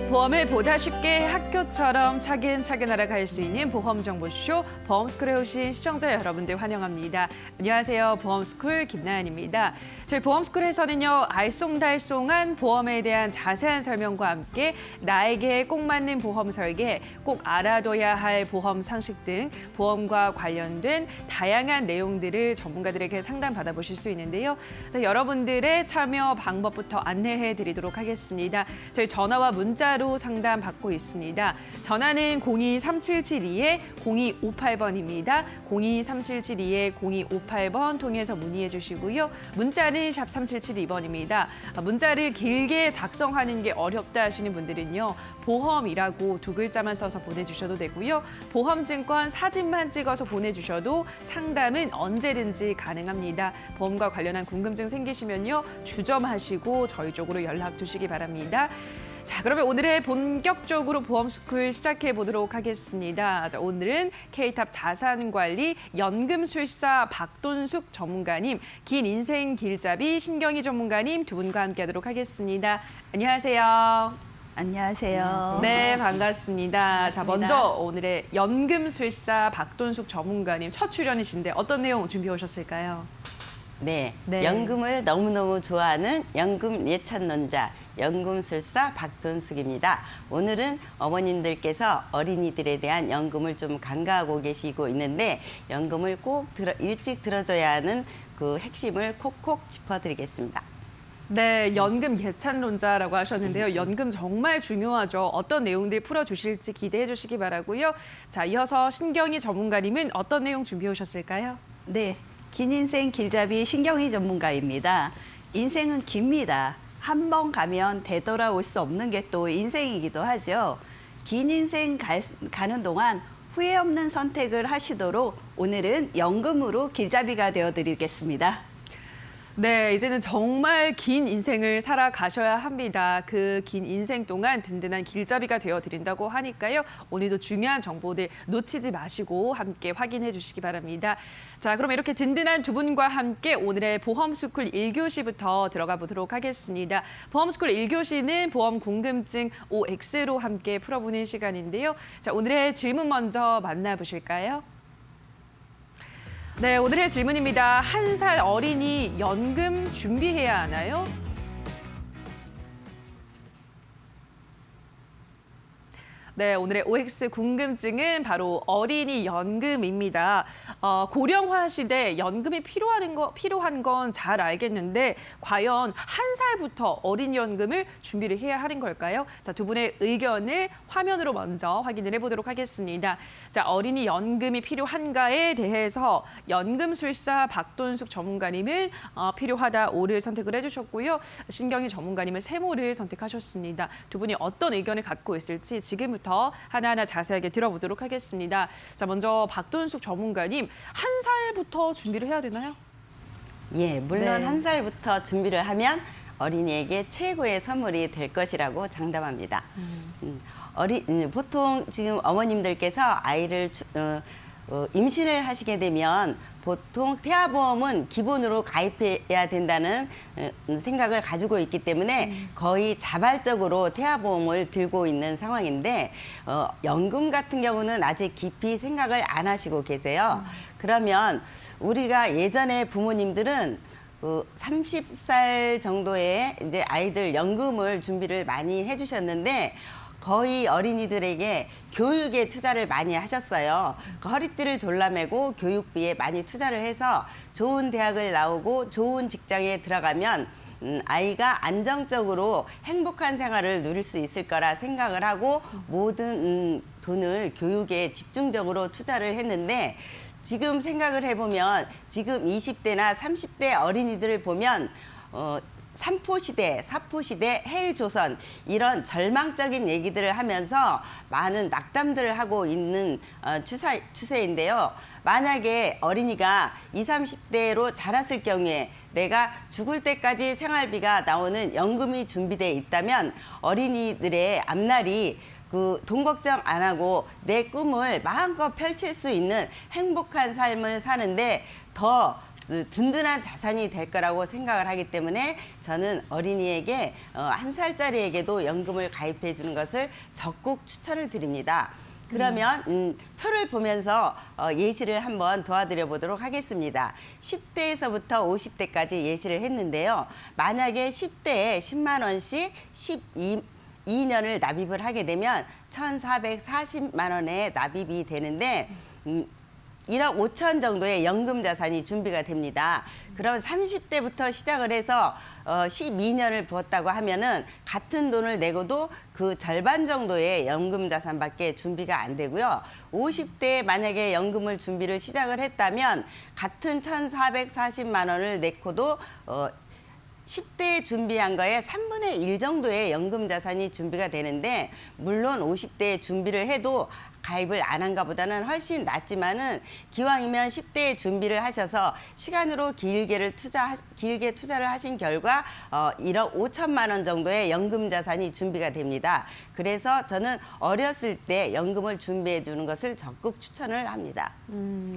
보험을 보다 쉽게 학교처럼 차근차근 알아갈 수 있는 보험정보쇼 보험스쿨에 오신 시청자 여러분들 환영합니다. 안녕하세요. 보험스쿨 김나연입니다. 저희 보험스쿨에서는요. 알쏭달쏭한 보험에 대한 자세한 설명과 함께 나에게 꼭 맞는 보험 설계, 꼭 알아둬야 할 보험 상식 등 보험과 관련된 다양한 내용들을 전문가들에게 상담 받아보실 수 있는데요. 자, 여러분들의 참여 방법부터 안내해 드리도록 하겠습니다. 저희 전화와 문자로 상담 받고 있습니다. 전화는 023772-0258번입니다. 023772-0258번 통해서 문의해 주시고요. 문자는 샵 3772번입니다. 문자를 길게 작성하는 게 어렵다 하시는 분들은요. 보험이라고 두 글자만 써서 보내주셔도 되고요. 보험증권 사진만 찍어서 보내주셔도 상담은 언제든지 가능합니다. 보험과 관련한 궁금증 생기시면요. 주점하시고 저희 쪽으로 연락 주시기 바랍니다. 자, 그러면 오늘의 본격적으로 보험스쿨 시작해 보도록 하겠습니다. 자, 오늘은 K탑 자산관리 연금술사 박돈숙 전문가님, 긴 인생 길잡이 신경희 전문가님 두 분과 함께하도록 하겠습니다. 안녕하세요. 안녕하세요. 네, 반갑습니다. 자, 먼저 오늘의 연금술사 박돈숙 전문가님 첫 출연이신데 어떤 내용 준비해 오셨을까요? 네, 네. 연금을 너무너무 좋아하는 연금 예찬론자, 연금술사 박돈숙입니다. 오늘은 어머님들께서 어린이들에 대한 연금을 좀 간과하고 계시고 있는데 연금을 꼭 일찍 들어줘야 하는 그 핵심을 콕콕 짚어드리겠습니다. 네, 연금 예찬론자라고 하셨는데요. 연금 정말 중요하죠. 어떤 내용들 풀어주실지 기대해 주시기 바라고요. 자, 이어서 신경희 전문가님은 어떤 내용 준비해 오셨을까요? 네, 긴 인생 길잡이 신경희 전문가입니다. 인생은 깁니다. 한 번 가면 되돌아올 수 없는 게 또 인생이기도 하죠. 긴 인생 가는 동안 후회 없는 선택을 하시도록 오늘은 연금으로 길잡이가 되어드리겠습니다. 네, 이제는 정말 긴 인생을 살아가셔야 합니다. 그 긴 인생 동안 든든한 길잡이가 되어드린다고 하니까요. 오늘도 중요한 정보들 놓치지 마시고 함께 확인해 주시기 바랍니다. 자, 그럼 이렇게 든든한 두 분과 함께 오늘의 보험스쿨 1교시부터 들어가 보도록 하겠습니다. 보험스쿨 1교시는 보험 궁금증 OX로 함께 풀어보는 시간인데요. 자, 오늘의 질문 먼저 만나보실까요? 네, 오늘의 질문입니다. 1살 어린이 연금 준비해야 하나요? 네, 오늘의 OX 궁금증은 바로 어린이 연금입니다. 고령화 시대 연금이 필요한 건 잘 알겠는데 과연 1살부터 어린이 연금을 준비를 해야 하는 걸까요? 자, 두 분의 의견을 화면으로 먼저 확인을 해보도록 하겠습니다. 자, 어린이 연금이 필요한가에 대해서 연금술사 박돈숙 전문가님은 필요하다 5를 선택을 해주셨고요. 신경희 전문가님은 세모를 선택하셨습니다. 두 분이 어떤 의견을 갖고 있을지 지금부터 하나하나 자세하게 들어보도록 하겠습니다. 자, 먼저 박돈숙 전문가님, 1살부터 준비를 해야 되나요? 예, 물론 네. 1살부터 준비를 하면 어린이에게 최고의 선물이 될 것이라고 장담합니다. 보통 지금 어머님들께서 아이를 임신을 하시게 되면 보통 태아보험은 기본으로 가입해야 된다는 생각을 가지고 있기 때문에 거의 자발적으로 태아보험을 들고 있는 상황인데 연금 같은 경우는 아직 깊이 생각을 안 하시고 계세요. 그러면 우리가 예전에 부모님들은 30살 정도의 이제 아이들 연금을 준비를 많이 해주셨는데 거의 어린이들에게 교육에 투자를 많이 하셨어요. 그 허리띠를 졸라매고 교육비에 많이 투자를 해서 좋은 대학을 나오고 좋은 직장에 들어가면 아이가 안정적으로 행복한 생활을 누릴 수 있을 거라 생각을 하고 모든 돈을 교육에 집중적으로 투자를 했는데 지금 생각을 해보면 지금 20대나 30대 어린이들을 보면 3포시대, 4포시대, 헬조선 이런 절망적인 얘기들을 하면서 많은 낙담들을 하고 있는 추세인데요. 만약에 어린이가 20, 30대로 자랐을 경우에 내가 죽을 때까지 생활비가 나오는 연금이 준비되어 있다면 어린이들의 앞날이 그 돈 걱정 안 하고 내 꿈을 마음껏 펼칠 수 있는 행복한 삶을 사는데 더 든든한 자산이 될 거라고 생각을 하기 때문에 저는 어린이에게 1살짜리에게도 연금을 가입해 주는 것을 적극 추천을 드립니다. 그러면 표를 보면서 예시를 한번 도와드려 보도록 하겠습니다. 10대에서부터 50대까지 예시를 했는데요. 만약에 10대에 10만 원씩 12년을 납입을 하게 되면 1,440만 원의 납입이 되는데 1억 5천 정도의 연금 자산이 준비가 됩니다. 그럼 30대부터 시작을 해서 12년을 부었다고 하면은 같은 돈을 내고도 그 절반 정도의 연금 자산밖에 준비가 안 되고요. 50대에 만약에 연금을 준비를 시작을 했다면 같은 1,440만 원을 내고도 10대에 준비한 거에 3분의 1 정도의 연금 자산이 준비가 되는데 물론 50대에 준비를 해도 가입을 안 한가 보다는 훨씬 낫지만은 기왕이면 10대에 준비를 하셔서 시간으로 길게 투자를 하신 결과 1억 5천만 원 정도의 연금 자산이 준비가 됩니다. 그래서 저는 어렸을 때 연금을 준비해 두는 것을 적극 추천을 합니다.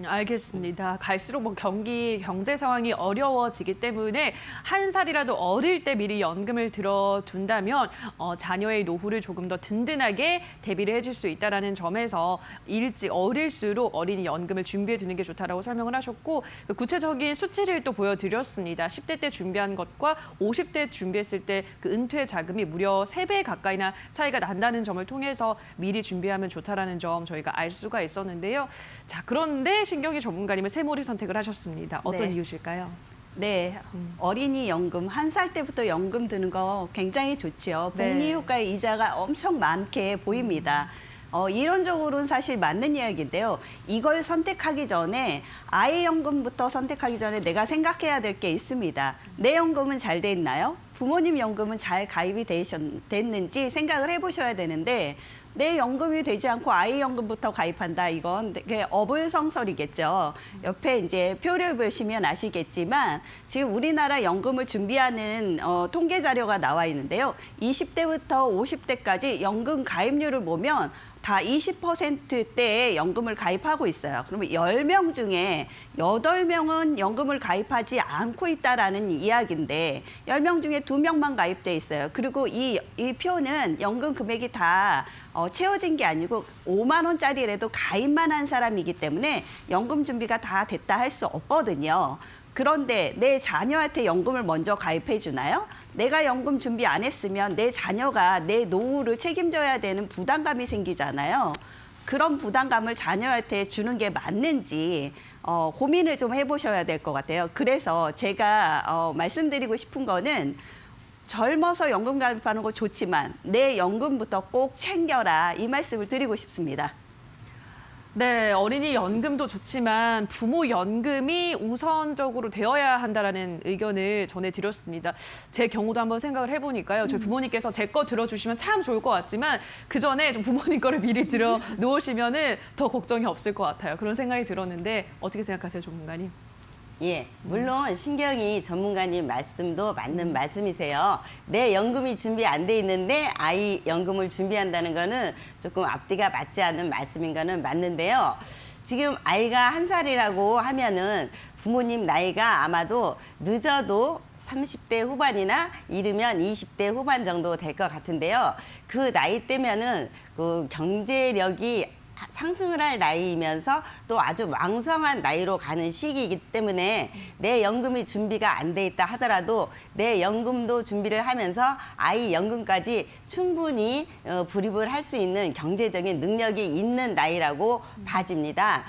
알겠습니다. 갈수록 뭐 경제 상황이 어려워지기 때문에 1살이라도 어릴 때 미리 연금을 들어둔다면 자녀의 노후를 조금 더 든든하게 대비를 해줄 수 있다는 점에서 일찍 어릴수록 어린이 연금을 준비해 두는 게 좋다라고 설명을 하셨고 구체적인 수치를 또 보여드렸습니다. 10대 때 준비한 것과 50대 준비했을 때 그 은퇴 자금이 무려 3배 가까이나 차이가 난다는 점을 통해서 미리 준비하면 좋다라는 점 저희가 알 수가 있었는데요. 자, 그런데 신경희 전문가님은 세모를 선택을 하셨습니다. 어떤 네. 이유실까요? 네, 어린이 연금 1살 때부터 연금 드는 거 굉장히 좋지요. 네. 복리효과의 이자가 엄청 많게 보입니다. 이론적으로는 사실 맞는 이야기인데요. 이걸 선택하기 전에 아이 연금부터 선택하기 전에 내가 생각해야 될 게 있습니다. 내 연금은 잘 돼 있나요? 부모님 연금은 잘 가입이 됐는지 생각을 해보셔야 되는데 내 연금이 되지 않고 아이 연금부터 가입한다. 이건 되게 어불성설이겠죠. 옆에 이제 표를 보시면 아시겠지만 지금 우리나라 연금을 준비하는 통계 자료가 나와 있는데요. 20대부터 50대까지 연금 가입률을 보면 다 20%대의 연금을 가입하고 있어요. 그러면 10명 중에 8명은 연금을 가입하지 않고 있다라는 이야기인데 10명 중에 2명만 가입돼 있어요. 그리고 이 표는 연금 금액이 다 채워진 게 아니고 5만 원짜리라도 가입만 한 사람이기 때문에 연금 준비가 다 됐다 할 수 없거든요. 그런데 내 자녀한테 연금을 먼저 가입해 주나요? 내가 연금 준비 안 했으면 내 자녀가 내 노후를 책임져야 되는 부담감이 생기잖아요. 그런 부담감을 자녀한테 주는 게 맞는지 고민을 좀 해보셔야 될 것 같아요. 그래서 제가 말씀드리고 싶은 거는 젊어서 연금 가입하는 거 좋지만 내 연금부터 꼭 챙겨라 이 말씀을 드리고 싶습니다. 네, 어린이 연금도 좋지만 부모 연금이 우선적으로 되어야 한다라는 의견을 전해드렸습니다. 제 경우도 한번 생각을 해보니까요. 저희 부모님께서 제 거 들어주시면 참 좋을 것 같지만 그 전에 좀 부모님 거를 미리 들어 놓으시면은 더 걱정이 없을 것 같아요. 그런 생각이 들었는데 어떻게 생각하세요, 전문가님? 예, 물론 신경희 전문가님 말씀도 맞는 말씀이세요. 내 연금이 준비 안 돼 있는데 아이 연금을 준비한다는 거는 조금 앞뒤가 맞지 않는 말씀인 거는 맞는데요. 지금 아이가 1살이라고 하면은 부모님 나이가 아마도 늦어도 30대 후반이나 이르면 20대 후반 정도 될 것 같은데요. 그 나이 때면은 그 경제력이 상승을 할 나이이면서 또 아주 왕성한 나이로 가는 시기이기 때문에 내 연금이 준비가 안 돼 있다 하더라도 내 연금도 준비를 하면서 아이 연금까지 충분히 불입을 할 수 있는 경제적인 능력이 있는 나이라고 봐집니다.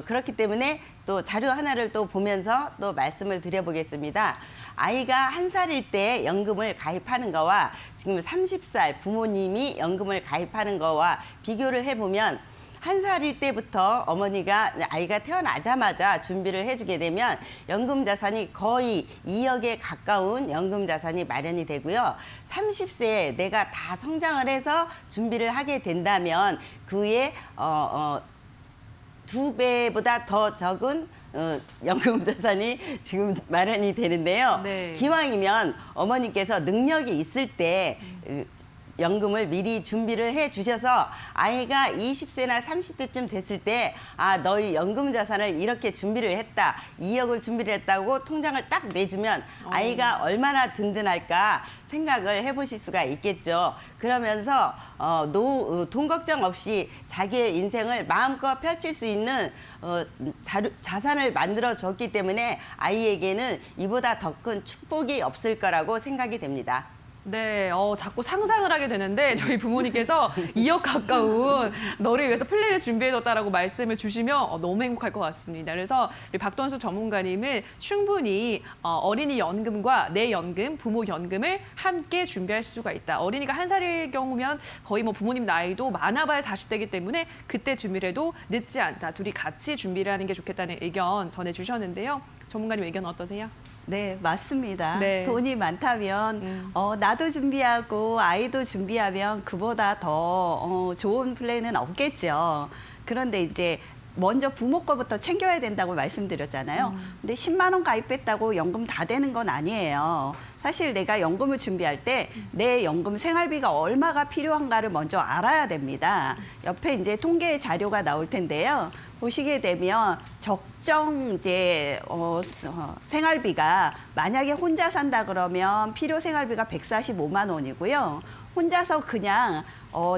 그렇기 때문에 또 자료 하나를 또 보면서 또 말씀을 드려보겠습니다. 아이가 1살일 때 연금을 가입하는 거와 지금 30살 부모님이 연금을 가입하는 거와 비교를 해보면 1살일 때부터 어머니가 아이가 태어나자마자 준비를 해주게 되면 연금 자산이 거의 2억에 가까운 연금 자산이 마련이 되고요. 30세에 내가 다 성장을 해서 준비를 하게 된다면 그의 2배보다 더 적은 연금 자산이 지금 마련이 되는데요. 네. 기왕이면 어머니께서 능력이 있을 때 연금을 미리 준비를 해 주셔서 아이가 20세나 30대쯤 됐을 때 아, 너희 연금 자산을 이렇게 준비를 했다. 2억을 준비를 했다고 통장을 딱 내주면 아이가 얼마나 든든할까 생각을 해보실 수가 있겠죠. 그러면서 돈 걱정 없이 자기의 인생을 마음껏 펼칠 수 있는 자산을 만들어 줬기 때문에 아이에게는 이보다 더 큰 축복이 없을 거라고 생각이 됩니다. 네, 자꾸 상상을 하게 되는데 저희 부모님께서 2억 가까운 너를 위해서 플랜을 준비해뒀다라고 말씀을 주시면 너무 행복할 것 같습니다. 그래서 우리 박돈수 전문가님은 충분히 어린이 연금과 내 연금, 부모 연금을 함께 준비할 수가 있다. 어린이가 1살일 경우면 거의 뭐 부모님 나이도 많아봐야 40대이기 때문에 그때 준비를 해도 늦지 않다. 둘이 같이 준비를 하는 게 좋겠다는 의견 전해주셨는데요. 전문가님 의견 어떠세요? 네, 맞습니다. 네. 돈이 많다면 나도 준비하고 아이도 준비하면 그보다 더 좋은 플랜은 없겠죠. 그런데 이제 먼저 부모 거부터 챙겨야 된다고 말씀드렸잖아요. 근데 10만 원 가입했다고 연금 다 되는 건 아니에요. 사실 내가 연금을 준비할 때 내 연금 생활비가 얼마가 필요한가를 먼저 알아야 됩니다. 옆에 이제 통계 자료가 나올 텐데요. 보시게 되면 적정 이제 생활비가 만약에 혼자 산다 그러면 필요 생활비가 145만 원이고요. 혼자서 그냥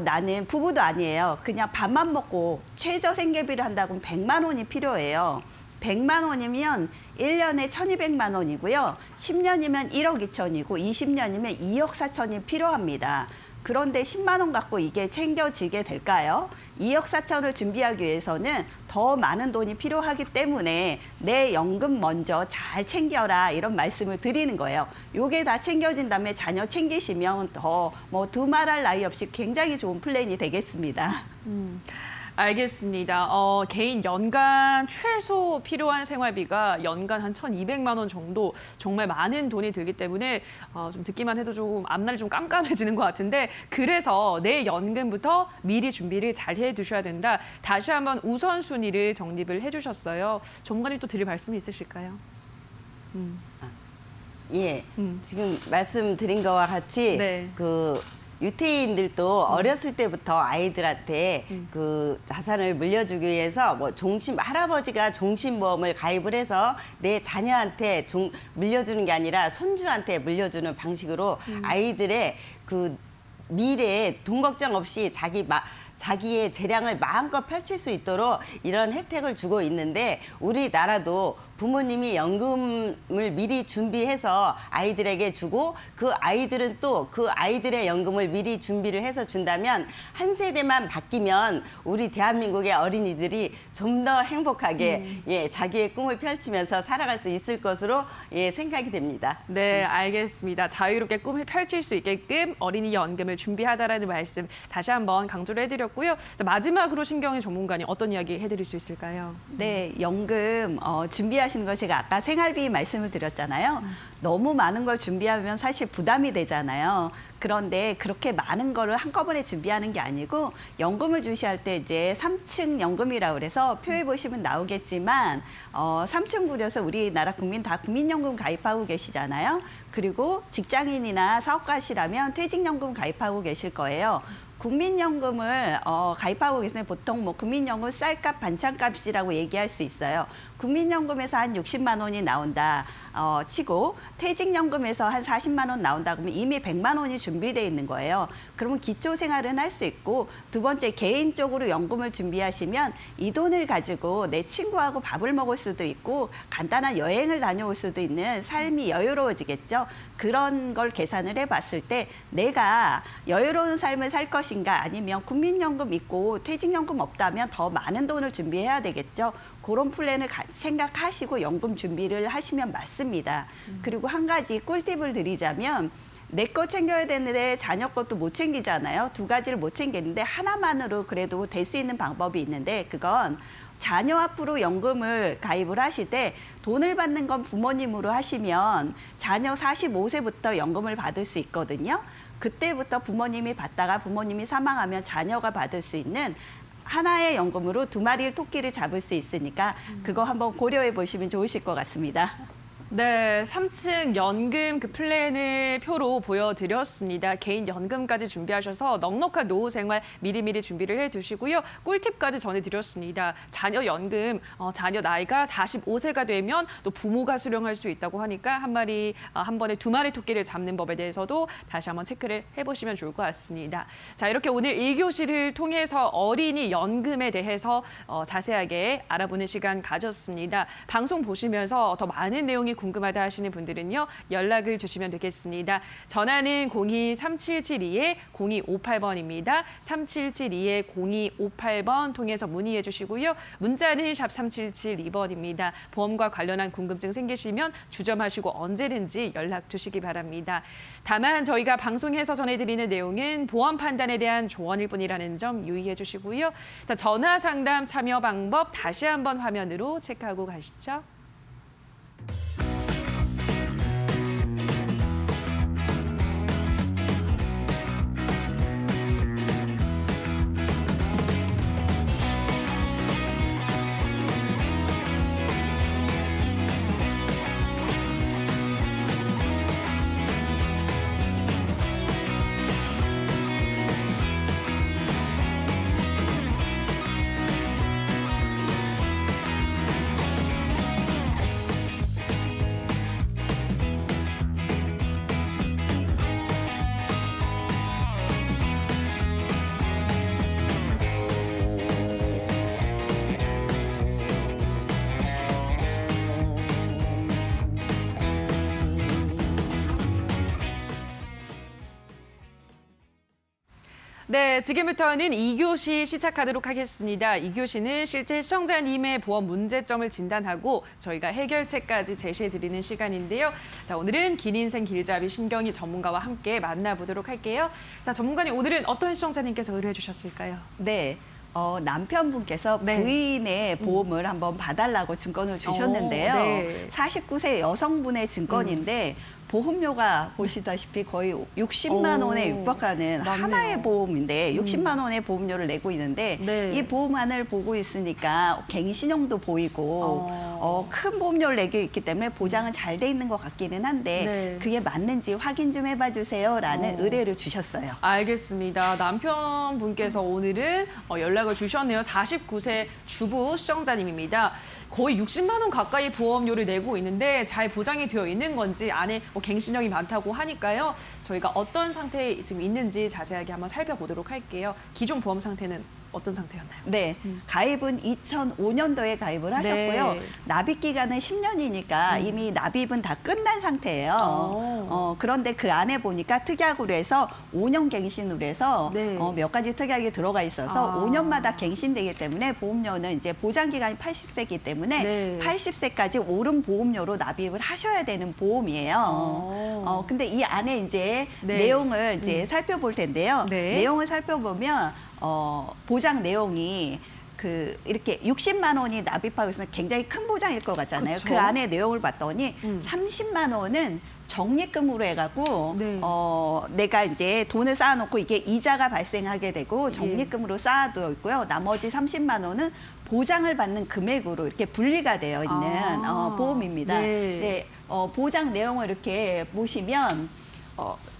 나는 부부도 아니에요. 그냥 밥만 먹고 최저 생계비를 한다고 하면 100만 원이 필요해요. 100만 원이면 1년에 1,200만 원이고요. 10년이면 1억 2천이고 20년이면 2억 4천이 필요합니다. 그런데 10만 원 갖고 이게 챙겨지게 될까요? 2억 4천을 준비하기 위해서는 더 많은 돈이 필요하기 때문에 내 연금 먼저 잘 챙겨라 이런 말씀을 드리는 거예요. 요게 다 챙겨진 다음에 자녀 챙기시면 더 뭐 두말할 나위 없이 굉장히 좋은 플랜이 되겠습니다. 알겠습니다. 개인 연간 최소 필요한 생활비가 연간 한 1,200만 원 정도 정말 많은 돈이 들기 때문에 좀 듣기만 해도 조금 앞날이 좀 깜깜해지는 것 같은데 그래서 내 연금부터 미리 준비를 잘 해두셔야 된다. 다시 한번 우선순위를 정립을 해주셨어요. 전문가님 또 드릴 말씀이 있으실까요? 예, 지금 말씀드린 거와 같이 네. 그 유태인들도 어렸을 때부터 아이들한테 그 자산을 물려주기 위해서 뭐 할아버지가 종신보험을 가입을 해서 내 자녀한테 물려주는 게 아니라 손주한테 물려주는 방식으로 아이들의 그 미래에 돈 걱정 없이 자기의 재량을 마음껏 펼칠 수 있도록 이런 혜택을 주고 있는데 우리나라도 부모님이 연금을 미리 준비해서 아이들에게 주고 그 아이들은 또 그 아이들의 연금을 미리 준비를 해서 준다면 한 세대만 바뀌면 우리 대한민국의 어린이들이 좀 더 행복하게 예, 자기의 꿈을 펼치면서 살아갈 수 있을 것으로 예, 생각이 됩니다. 네, 알겠습니다. 자유롭게 꿈을 펼칠 수 있게끔 어린이 연금을 준비하자라는 말씀 다시 한번 강조를 해드렸고요. 자, 마지막으로 신경희 전문가님 어떤 이야기 해드릴 수 있을까요? 네, 연금 준비하시는 거 제가 아까 생활비 말씀을 드렸잖아요. 너무 많은 걸 준비하면 사실 부담이 되잖아요. 그런데 그렇게 많은 거를 한꺼번에 준비하는 게 아니고 연금을 주시할 때 이제 3층 연금이라고 그래서 표에 보시면 나오겠지만 3층 구려서 우리나라 국민 다 국민연금 가입하고 계시잖아요. 그리고 직장인이나 사업가시라면 퇴직연금 가입하고 계실 거예요. 국민연금을 가입하고 계시는데 보통 뭐 국민연금 쌀값 반찬값이라고 얘기할 수 있어요. 국민연금에서 한 60만 원이 나온다 치고 퇴직연금에서 한 40만 원 나온다 그러면 이미 100만 원이 준비되어 있는 거예요. 그러면 기초생활은 할 수 있고 두 번째 개인적으로 연금을 준비하시면 이 돈을 가지고 내 친구하고 밥을 먹을 수도 있고 간단한 여행을 다녀올 수도 있는 삶이 여유로워지겠죠. 그런 걸 계산을 해봤을 때 내가 여유로운 삶을 살 것인가 아니면 국민연금 있고 퇴직연금 없다면 더 많은 돈을 준비해야 되겠죠. 그런 플랜을 생각하시고 연금 준비를 하시면 맞습니다. 그리고 한 가지 꿀팁을 드리자면 내 거 챙겨야 되는데 자녀 것도 못 챙기잖아요. 두 가지를 못 챙겼는데 하나만으로 그래도 될 수 있는 방법이 있는데 그건 자녀 앞으로 연금을 가입을 하실 때 돈을 받는 건 부모님으로 하시면 자녀 45세부터 연금을 받을 수 있거든요. 그때부터 부모님이 받다가 부모님이 사망하면 자녀가 받을 수 있는 하나의 연금으로 두 마리의 토끼를 잡을 수 있으니까 그거 한번 고려해 보시면 좋으실 것 같습니다. 네, 3층 연금 그 플랜을 표로 보여드렸습니다. 개인 연금까지 준비하셔서 넉넉한 노후 생활 미리미리 준비를 해두시고요. 꿀팁까지 전해드렸습니다. 자녀 연금, 자녀 나이가 45세가 되면 또 부모가 수령할 수 있다고 하니까 한 번에 2마리 토끼를 잡는 법에 대해서도 다시 한번 체크를 해보시면 좋을 것 같습니다. 자, 이렇게 오늘 1교시를 통해서 어린이 연금에 대해서 자세하게 알아보는 시간 가졌습니다. 방송 보시면서 더 많은 내용이 궁금하다 하시는 분들은요, 연락을 주시면 되겠습니다. 전화는 02-3772-0258번입니다. 3772-0258번 통해서 문의해 주시고요. 문자는 샵 3772번입니다. 보험과 관련한 궁금증 생기시면 주점하시고 언제든지 연락 주시기 바랍니다. 다만 저희가 방송에서 전해드리는 내용은 보험 판단에 대한 조언일 뿐이라는 점 유의해 주시고요. 자, 전화 상담 참여 방법 다시 한번 화면으로 체크하고 가시죠. 네, 지금부터는 2교시 시작하도록 하겠습니다. 2교시는 실제 시청자님의 보험 문제점을 진단하고 저희가 해결책까지 제시해드리는 시간인데요. 자, 오늘은 긴 인생 길잡이 신경이 전문가와 함께 만나보도록 할게요. 자, 전문가님, 오늘은 어떤 시청자님께서 의뢰해 주셨을까요? 네. 남편분께서 네. 부인의 보험을 한번 봐달라고 증권을 주셨는데요. 네. 49세 여성분의 증권인데 보험료가 보시다시피 거의 60만 원에 육박하는 맞네요. 하나의 보험인데 60만 원의 보험료를 내고 있는데 네. 이 보험안을 보고 있으니까 갱신형도 보이고 큰 보험료를 내고 있기 때문에 보장은 잘 돼 있는 것 같기는 한데 네. 그게 맞는지 확인 좀 해봐 주세요라는 의뢰를 주셨어요. 알겠습니다. 남편분께서 오늘은 연락을 주셨네요. 49세 주부 시청자님입니다. 거의 60만 원 가까이 보험료를 내고 있는데 잘 보장이 되어 있는 건지 안에 갱신형이 많다고 하니까요. 저희가 어떤 상태에 지금 있는지 자세하게 한번 살펴보도록 할게요. 기존 보험 상태는 어떤 상태였나요? 네, 가입은 2005년도에 가입을 하셨고요. 네. 납입 기간은 10년이니까 이미 납입은 다 끝난 상태예요. 그런데 그 안에 보니까 특약으로 해서 5년 갱신으로 해서 네. 몇 가지 특약이 들어가 있어서 아. 5년마다 갱신되기 때문에 보험료는 이제 보장 기간이 80세이기 때문에 네. 80세까지 오른 보험료로 납입을 하셔야 되는 보험이에요. 근데 이 안에 이제 네. 내용을 이제 살펴볼 텐데요. 네. 내용을 살펴보면 보장 내용이 이렇게 60만 원이 납입하고 있으면 굉장히 큰 보장일 것 같잖아요. 그쵸. 그 안에 내용을 봤더니 30만 원은 적립금으로 해갖고 네. 내가 이제 돈을 쌓아놓고 이게 이자가 발생하게 되고 적립금으로 쌓아두어 있고요. 나머지 30만 원은 보장을 받는 금액으로 이렇게 분리가 되어 있는 보험입니다. 네. 네, 보장 내용을 이렇게 보시면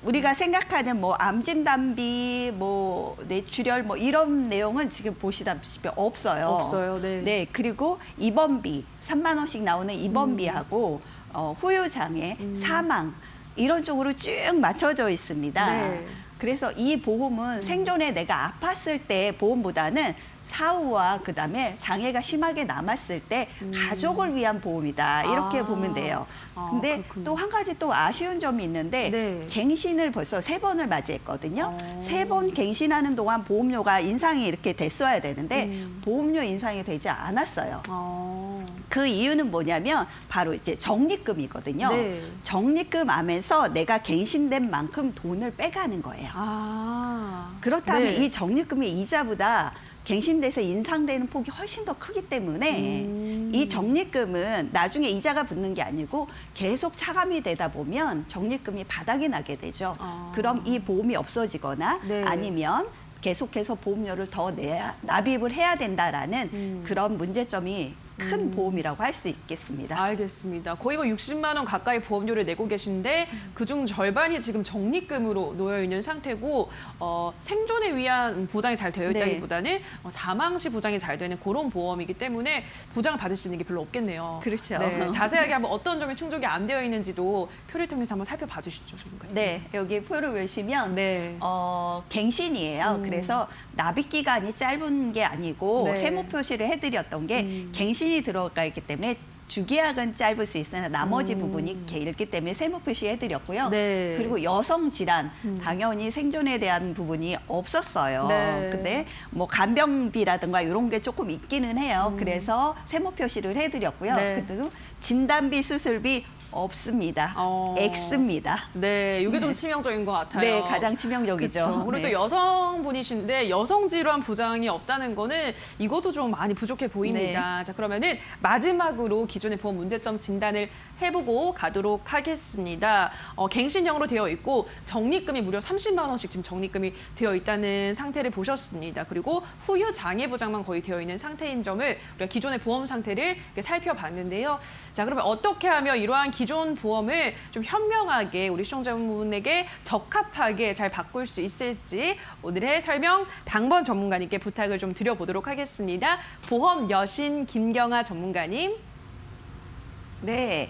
우리가 생각하는 뭐 암진단비, 뭐 뇌출혈 뭐 이런 내용은 지금 보시다시피 없어요. 없어요. 네. 네, 그리고 입원비 3만 원씩 나오는 입원비하고 후유장애, 사망 이런 쪽으로 쭉 맞춰져 있습니다. 네. 그래서 이 보험은 생존에 내가 아팠을 때 보험보다는 사후와 그다음에 장애가 심하게 남았을 때 가족을 위한 보험이다. 이렇게 보면 돼요. 근데 그렇군요. 또 한 가지 또 아쉬운 점이 있는데 네. 갱신을 벌써 3번을 맞이했거든요. 3번 갱신하는 동안 보험료가 인상이 이렇게 됐어야 되는데 보험료 인상이 되지 않았어요. 그 이유는 뭐냐면 바로 이제 적립금이거든요. 네. 적립금 안에서 내가 갱신된 만큼 돈을 빼가는 거예요. 그렇다면 네. 이 적립금의 이자보다 갱신돼서 인상되는 폭이 훨씬 더 크기 때문에 이 적립금은 나중에 이자가 붙는 게 아니고 계속 차감이 되다 보면 적립금이 바닥이 나게 되죠. 그럼 이 보험이 없어지거나 네. 아니면 계속해서 보험료를 더 납입을 해야 된다라는 그런 문제점이 큰 보험이라고 할 수 있겠습니다. 알겠습니다. 거의 뭐 60만 원 가까이 보험료를 내고 계신데 그중 절반이 지금 적립금으로 놓여 있는 상태고 생존에 위한 보장이 잘 되어 있다기보다는 사망 시 보장이 잘 되는 그런 보험이기 때문에 보장을 받을 수 있는 게 별로 없겠네요. 그렇죠. 네, 자세하게 한번 어떤 점이 충족이 안 되어 있는지도 표를 통해서 한번 살펴봐 주시죠, 전문가님. 네, 여기 표를 보시면 네. 갱신이에요. 그래서 납입 기간이 짧은 게 아니고 네. 세무 표시를 해드렸던 게 갱신이 들어가 있기 때문에 주계약은 짧을 수 있으나 나머지 부분이 길기 때문에 세무 표시해드렸고요. 네. 그리고 여성 질환 당연히 생존에 대한 부분이 없었어요. 네. 근데 뭐 간병비라든가 이런 게 조금 있기는 해요. 그래서 세무 표시를 해드렸고요. 네. 그리고 진단비, 수술비 없습니다. X입니다. 네, 이게 좀 치명적인 것 같아요. 네, 가장 치명적이죠. 그렇죠. 그리고 네. 또 여성분이신데 여성 질환 보장이 없다는 거는 이것도 좀 많이 부족해 보입니다. 자, 그러면은 마지막으로 기존의 보험 문제점 진단을 해보고 가도록 하겠습니다. 갱신형으로 되어 있고 적립금이 무려 30만 원씩 지금 적립금이 되어 있다는 상태를 보셨습니다. 그리고 후유 장애 보장만 거의 되어 있는 상태인 점을 우리가 기존의 보험 상태를 이렇게 살펴봤는데요. 자, 그러면 어떻게 하면 이러한 기존 보험을 좀 현명하게 우리 시청자분에게 적합하게 잘 바꿀 수 있을지 오늘의 설명 당번 전문가님께 부탁을 좀 드려보도록 하겠습니다. 보험 여신 김경아 전문가님. 네.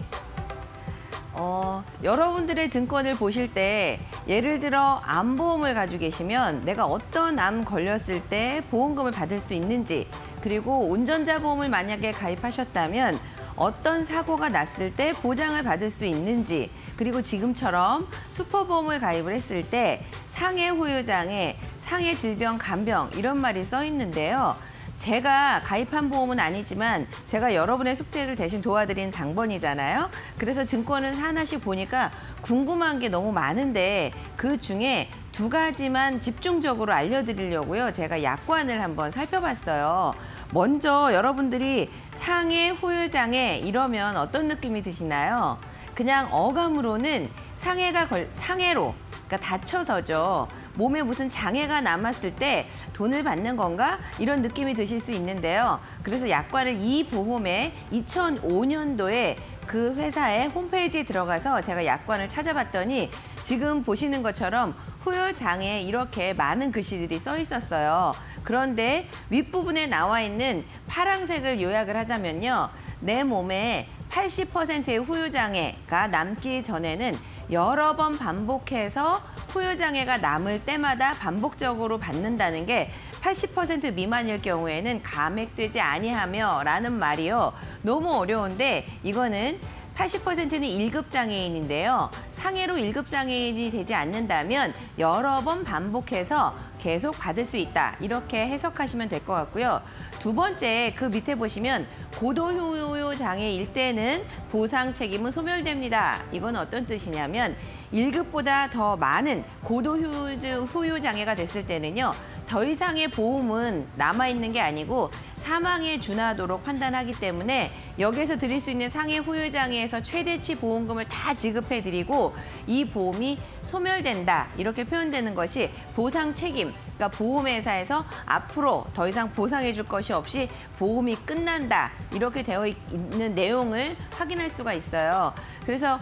여러분들의 증권을 보실 때 예를 들어 암보험을 가지고 계시면 내가 어떤 암 걸렸을 때 보험금을 받을 수 있는지, 그리고 운전자 보험을 만약에 가입하셨다면 어떤 사고가 났을 때 보장을 받을 수 있는지, 그리고 지금처럼 슈퍼보험을 가입을 했을 때 상해 후유장애, 상해 질병, 간병 이런 말이 써 있는데요. 제가 가입한 보험은 아니지만 제가 여러분의 숙제를 대신 도와드린 당번이잖아요. 그래서 증권을 하나씩 보니까 궁금한 게 너무 많은데 그 중에 두 가지만 집중적으로 알려드리려고요. 제가 약관을 한번 살펴봤어요. 먼저 여러분들이 상해, 후유장애 이러면 어떤 느낌이 드시나요? 그냥 어감으로는 상해로, 그러니까 다쳐서죠. 몸에 무슨 장애가 남았을 때 돈을 받는 건가? 이런 느낌이 드실 수 있는데요. 그래서 약관을 이 보험에 2005년도에 그 회사의 홈페이지에 들어가서 제가 약관을 찾아봤더니 지금 보시는 것처럼 후유장애 이렇게 많은 글씨들이 써 있었어요. 그런데 윗부분에 나와 있는 파란색을 요약을 하자면요. 내 몸에 80%의 후유장애가 남기 전에는 여러 번 반복해서 후유장애가 남을 때마다 반복적으로 받는다는 게 80% 미만일 경우에는 감액되지 아니하며 라는 말이요. 너무 어려운데 이거는 80%는 1급 장애인인데요. 상해로 1급 장애인이 되지 않는다면 여러 번 반복해서 계속 받을 수 있다. 이렇게 해석하시면 될 것 같고요. 두 번째, 그 밑에 보시면 고도후유 장애일 때는 보상 책임은 소멸됩니다. 이건 어떤 뜻이냐면 1급보다 더 많은 고도후유 장애가 됐을 때는요. 더 이상의 보험은 남아있는 게 아니고 사망에 준하도록 판단하기 때문에 여기에서 드릴 수 있는 상해 후유장애에서 최대치 보험금을 다 지급해드리고 이 보험이 소멸된다 이렇게 표현되는 것이 보상 책임, 그러니까 보험회사에서 앞으로 더 이상 보상해 줄 것이 없이 보험이 끝난다 이렇게 되어 있는 내용을 확인할 수가 있어요. 그래서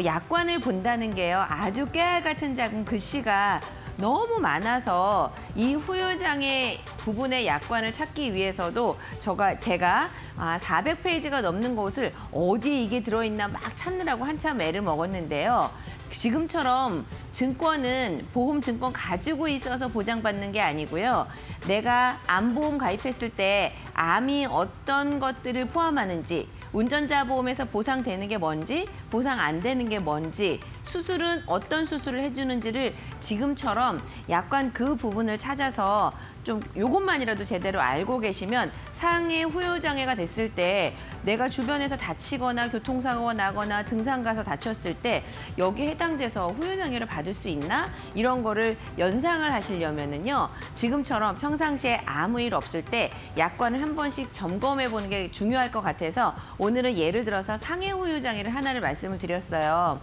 약관을 본다는 게요 아주 깨알 같은 작은 글씨가 너무 많아서 이 후유장애 부분의 약관을 찾기 위해서도 제가 400페이지가 넘는 곳을 어디 이게 들어있나 막 찾느라고 한참 애를 먹었는데요. 지금처럼 증권은 보험 증권 가지고 있어서 보장받는 게 아니고요. 내가 암보험 가입했을 때 암이 어떤 것들을 포함하는지, 운전자 보험에서 보상되는 게 뭔지, 보상 안 되는 게 뭔지, 수술은 어떤 수술을 해주는지를 지금처럼 약관 그 부분을 찾아서 좀 요것만이라도 제대로 알고 계시면 상해 후유장애가 됐을 때 내가 주변에서 다치거나 교통사고가 나거나 등산 가서 다쳤을 때 여기에 해당돼서 후유장애를 받을 수 있나? 이런 거를 연상을 하시려면은요. 지금처럼 평상시에 아무 일 없을 때 약관을 한 번씩 점검해 보는 게 중요할 것 같아서 오늘은 예를 들어서 상해 후유장애를 하나를 말씀을 드렸어요.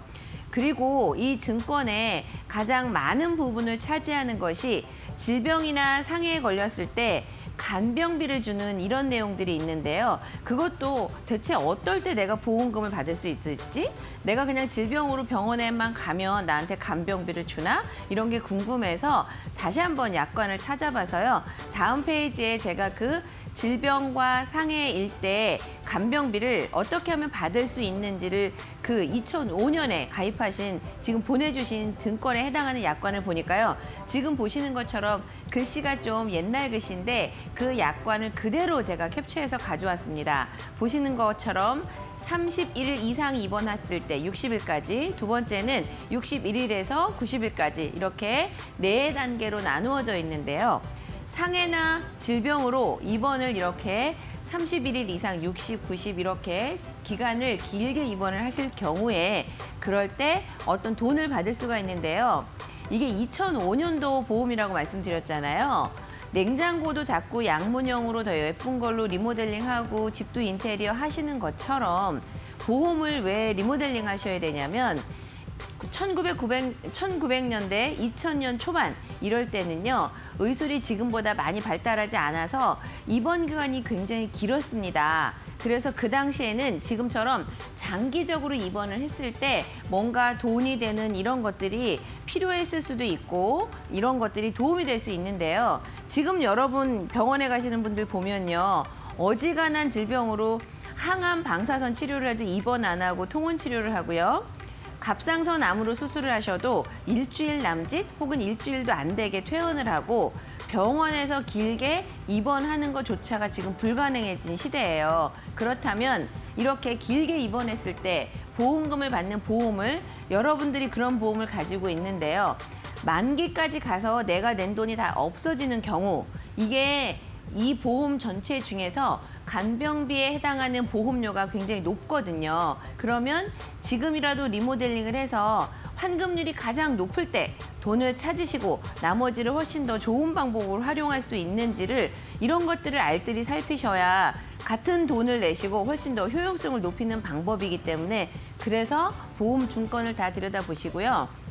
그리고 이 증권의 가장 많은 부분을 차지하는 것이 질병이나 상해에 걸렸을 때 간병비를 주는 이런 내용들이 있는데요. 그것도 대체 어떨 때 내가 보험금을 받을 수 있을지, 내가 그냥 질병으로 병원에만 가면 나한테 간병비를 주나? 이런 게 궁금해서 다시 한번 약관을 찾아봐서요. 다음 페이지에 제가 그 질병과 상해일 때 간병비를 어떻게 하면 받을 수 있는지를 그 2005년에 가입하신 지금 보내주신 증권에 해당하는 약관을 보니까요. 지금 보시는 것처럼 글씨가 좀 옛날 글씨인데 그 약관을 그대로 제가 캡처해서 가져왔습니다. 보시는 것처럼 31일 이상 입원했을 때 60일까지, 두 번째는 61일에서 90일까지 이렇게 4단계로 나누어져 있는데요. 상해나 질병으로 입원을 이렇게 31일 이상 60, 90 이렇게 기간을 길게 입원을 하실 경우에 그럴 때 어떤 돈을 받을 수가 있는데요. 이게 2005년도 보험이라고 말씀드렸잖아요. 냉장고도 자꾸 양문형으로 더 예쁜 걸로 리모델링하고 집도 인테리어 하시는 것처럼 보험을 왜 리모델링 하셔야 되냐면 1900년대, 2000년 초반 이럴 때는요. 의술이 지금보다 많이 발달하지 않아서 입원 기간이 굉장히 길었습니다. 그래서 그 당시에는 지금처럼 장기적으로 입원을 했을 때 뭔가 돈이 되는 이런 것들이 필요했을 수도 있고 이런 것들이 도움이 될 수 있는데요. 지금 여러분 병원에 가시는 분들 보면요. 어지간한 질병으로 항암 방사선 치료를 해도 입원 안 하고 통원 치료를 하고요. 갑상선 암으로 수술을 하셔도 일주일 남짓 혹은 일주일도 안 되게 퇴원을 하고 병원에서 길게 입원하는 것조차가 지금 불가능해진 시대예요. 그렇다면 이렇게 길게 입원했을 때 보험금을 받는 보험을 여러분들이 그런 보험을 가지고 있는데요. 만기까지 가서 내가 낸 돈이 다 없어지는 경우 이게 이 보험 전체 중에서 간병비에 해당하는 보험료가 굉장히 높거든요. 그러면 지금이라도 리모델링을 해서 환급률이 가장 높을 때 돈을 찾으시고 나머지를 훨씬 더 좋은 방법으로 활용할 수 있는지를 이런 것들을 알뜰히 살피셔야 같은 돈을 내시고 훨씬 더 효용성을 높이는 방법이기 때문에 그래서 보험 증권을 다 들여다보시고요.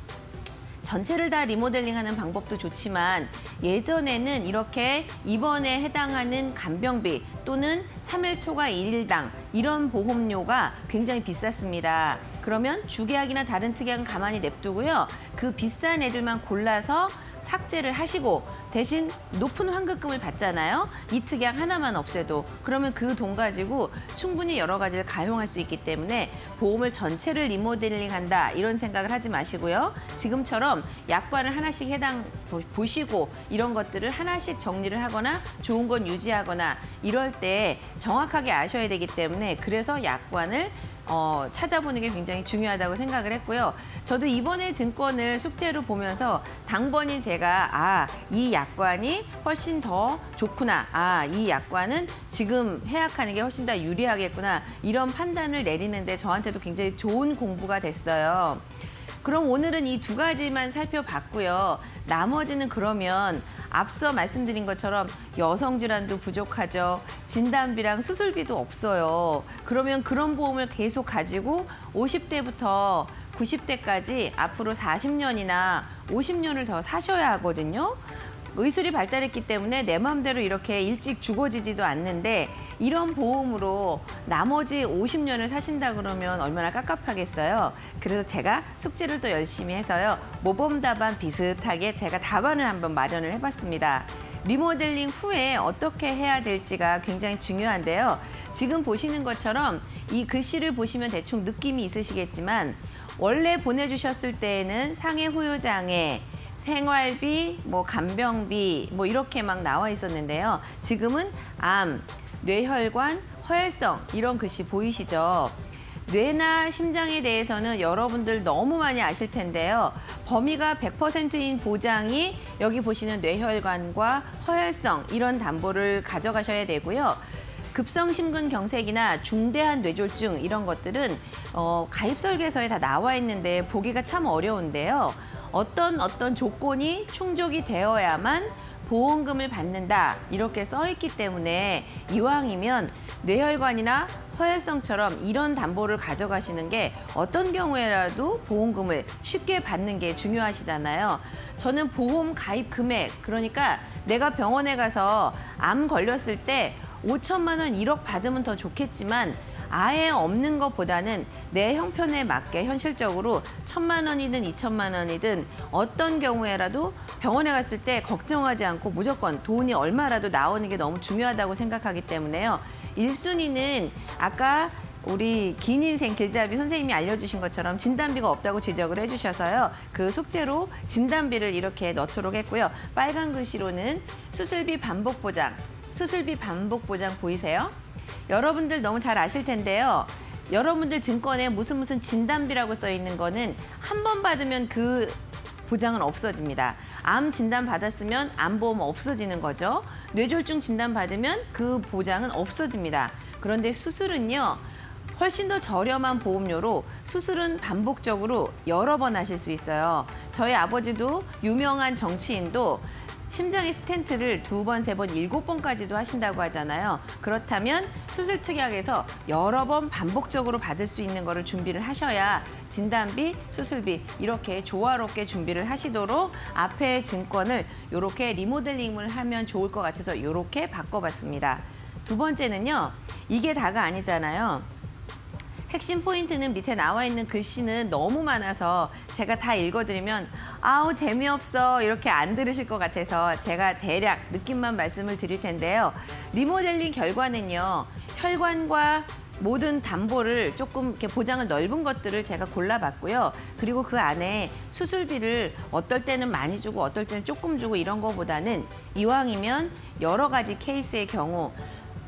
전체를 다 리모델링하는 방법도 좋지만 예전에는 이렇게 입원에 해당하는 간병비 또는 3일 초과 1일당 이런 보험료가 굉장히 비쌌습니다. 그러면 주계약이나 다른 특약은 가만히 냅두고요. 그 비싼 애들만 골라서 삭제를 하시고 대신 높은 환급금을 받잖아요. 이 특약 하나만 없애도. 그러면 그 돈 가지고 충분히 여러 가지를 가용할 수 있기 때문에 보험을 전체를 리모델링한다 이런 생각을 하지 마시고요. 지금처럼 약관을 하나씩 보시고 이런 것들을 하나씩 정리를 하거나 좋은 건 유지하거나 이럴 때 정확하게 아셔야 되기 때문에 그래서 약관을 찾아보는 게 굉장히 중요하다고 생각을 했고요. 저도 이번에 증권을 숙제로 보면서 당번이 제가 이 약관이 훨씬 더 좋구나. 이 약관은 지금 해약하는 게 훨씬 더 유리하겠구나. 이런 판단을 내리는데 저한테도 굉장히 좋은 공부가 됐어요. 그럼 오늘은 이 두 가지만 살펴봤고요. 나머지는 그러면 앞서 말씀드린 것처럼 여성 질환도 부족하죠. 진단비랑 수술비도 없어요. 그러면 그런 보험을 계속 가지고 50대부터 90대까지 앞으로 40년이나 50년을 더 사셔야 하거든요. 의술이 발달했기 때문에 내 마음대로 이렇게 일찍 죽어지지도 않는데 이런 보험으로 나머지 50년을 사신다 그러면 얼마나 깝깝하겠어요. 그래서 제가 숙제를 또 열심히 해서요. 모범 답안 비슷하게 제가 답안을 한번 마련을 해봤습니다. 리모델링 후에 어떻게 해야 될지가 굉장히 중요한데요. 지금 보시는 것처럼 이 글씨를 보시면 대충 느낌이 있으시겠지만 원래 보내주셨을 때에는 상해 후유장애, 생활비, 간병비 이렇게 막 나와 있었는데요. 지금은 암, 뇌혈관, 허혈성 이런 글씨 보이시죠? 뇌나 심장에 대해서는 여러분들 너무 많이 아실 텐데요. 범위가 100%인 보장이 여기 보시는 뇌혈관과 허혈성 이런 담보를 가져가셔야 되고요. 급성심근경색이나 중대한 뇌졸중 이런 것들은 가입 설계서에 다 나와 있는데 보기가 참 어려운데요. 어떤 조건이 충족이 되어야만 보험금을 받는다 이렇게 써 있기 때문에 이왕이면 뇌혈관이나 허혈성처럼 이런 담보를 가져가시는 게 어떤 경우에라도 보험금을 쉽게 받는 게 중요하시잖아요. 저는 보험 가입 금액, 그러니까 내가 병원에 가서 암 걸렸을 때 5천만 원, 1억 받으면 더 좋겠지만 아예 없는 것보다는 내 형편에 맞게 현실적으로 1,000만 원이든 2천만 원이든 어떤 경우에라도 병원에 갔을 때 걱정하지 않고 무조건 돈이 얼마라도 나오는 게 너무 중요하다고 생각하기 때문에요. 1순위는 아까 우리 긴 인생 길잡이 선생님이 알려주신 것처럼 진단비가 없다고 지적을 해주셔서요. 그 숙제로 진단비를 이렇게 넣도록 했고요. 빨간 글씨로는 수술비 반복 보장, 수술비 반복 보장 보이세요? 여러분들 너무 잘 아실 텐데요. 여러분들 증권에 무슨 진단비라고 써 있는 거는 한 번 받으면 그 보장은 없어집니다. 암 진단 받았으면 암보험 없어지는 거죠. 뇌졸중 진단 받으면 그 보장은 없어집니다. 그런데 수술은요, 훨씬 더 저렴한 보험료로 수술은 반복적으로 여러 번 하실 수 있어요. 저희 아버지도 유명한 정치인도 심장에 스텐트를 2번, 3번, 7번까지도 하신다고 하잖아요. 그렇다면 수술 특약에서 여러 번 반복적으로 받을 수 있는 거를 준비를 하셔야 진단비, 수술비 이렇게 조화롭게 준비를 하시도록 앞에 증권을 이렇게 리모델링을 하면 좋을 것 같아서 이렇게 바꿔봤습니다. 두 번째는요, 이게 다가 아니잖아요. 핵심 포인트는 밑에 나와 있는 글씨는 너무 많아서 제가 다 읽어드리면 아우 재미없어 이렇게 안 들으실 것 같아서 제가 대략 느낌만 말씀을 드릴 텐데요. 리모델링 결과는요, 혈관과 모든 담보를 조금 이렇게 보장을 넓은 것들을 제가 골라봤고요. 그리고 그 안에 수술비를 어떨 때는 많이 주고 어떨 때는 조금 주고 이런 거보다는 이왕이면 여러 가지 케이스의 경우